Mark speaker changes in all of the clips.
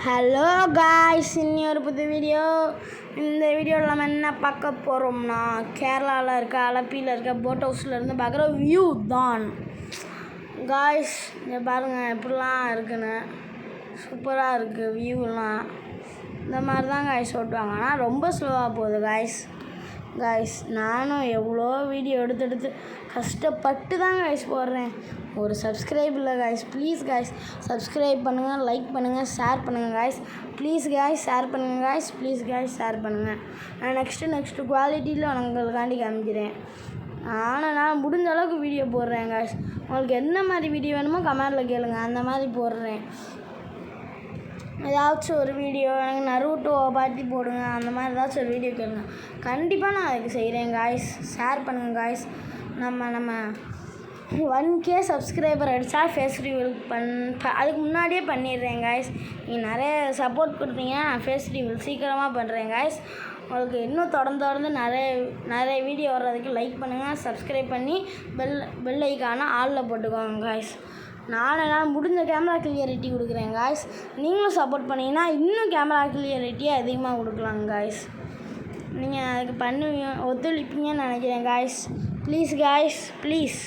Speaker 1: Hello guys, இன்னொரு புது video. இந்த வீடியோவில் நம்ம என்ன பார்க்க போகிறோம்னா, கேரளாவில் இருக்க அலப்பியில் இருக்க போட் ஹவுஸ்லேருந்து பார்க்குற வியூ தான் காய்ஸ். இங்கே பாருங்கள் எப்படிலாம் இருக்குன்னு, சூப்பராக இருக்குது வியூலாம். இந்த மாதிரி தான் காய்ஸ் ஓட்டுவாங்க, ஆனால் ரொம்ப ஸ்லோவாக போகுது காய்ஸ். நானும் எவ்வளோ வீடியோ எடுத்து கஷ்டப்பட்டு தான் காய்ஸ் போடுறேன். ஒரு சப்ஸ்கிரைப் இல்லை காய்ஸ். ப்ளீஸ் காய்ஸ் சப்ஸ்கிரைப் பண்ணுங்கள், லைக் பண்ணுங்கள், ஷேர் பண்ணுங்கள் காய்ஸ். ப்ளீஸ் காய்ஸ் ஷேர் பண்ணுங்கள் காய்ஸ். ப்ளீஸ் காய்ஸ் ஷேர் பண்ணுங்கள். நான் நெக்ஸ்ட்டு குவாலிட்டியில் உங்களுக்காண்டி காமிக்கிறேன். ஆனால் நான் முடிஞ்ச அளவுக்கு வீடியோ போடுறேன் காய்ஸ். உங்களுக்கு என்ன மாதிரி வீடியோ வேணுமோ கமெண்டில் கேளுங்க, அந்த மாதிரி போடுறேன். ஏதாச்சும் ஒரு வீடியோ எனக்கு நருட்டோவை பற்றி போடுங்க, அந்த மாதிரி ஏதாச்சும் ஒரு வீடியோ கேளுங்க, கண்டிப்பாக நான் அதுக்கு செய்கிறேன் காய்ஸ். ஷேர் பண்ணுங்கள் காய்ஸ். நம்ம 1K சப்ஸ்கிரைபர் அடித்தா ஃபேஸ் ரிவீல் அதுக்கு முன்னாடியே பண்ணிடுறேன் காய்ஸ். நீங்கள் நிறைய சப்போர்ட் கொடுத்தீங்கன்னா நான் ஃபேஸ் ரிவீல் சீக்கிரமாக பண்ணுறேன் காய்ஸ். உங்களுக்கு இன்னும் தொடர்ந்து நிறைய வீடியோ வர்றதுக்கு லைக் பண்ணுங்கள், சப்ஸ்கிரைப் பண்ணி பெல் ஐக்கான ஆளில் போட்டுக்கோங்க காய்ஸ். நான் முடிஞ்ச கேமரா கிளியரிட்டி கொடுக்குறேன் காய்ஸ். நீங்களும் சப்போர்ட் பண்ணிங்கன்னா இன்னும் கேமரா கிளியரிட்டியை அதிகமாக கொடுக்கலாங்க காய்ஸ். நீங்கள் அதுக்கு ஒத்துழைப்பீங்கன்னு நினைக்கிறேன் காய்ஸ். ப்ளீஸ் காய்ஸ், ப்ளீஸ்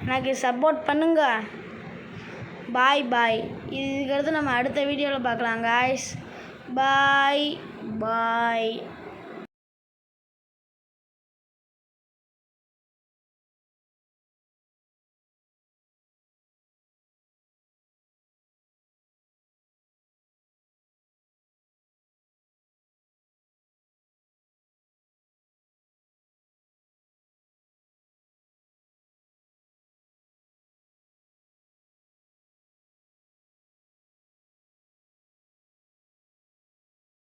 Speaker 1: எனக்கு சப்போர்ட் பண்ணுங்க. பாய். இதுக்கடுத்து நம்ம அடுத்த வீடியோவில் பார்க்கலாம் காய்ஸ். பாய்.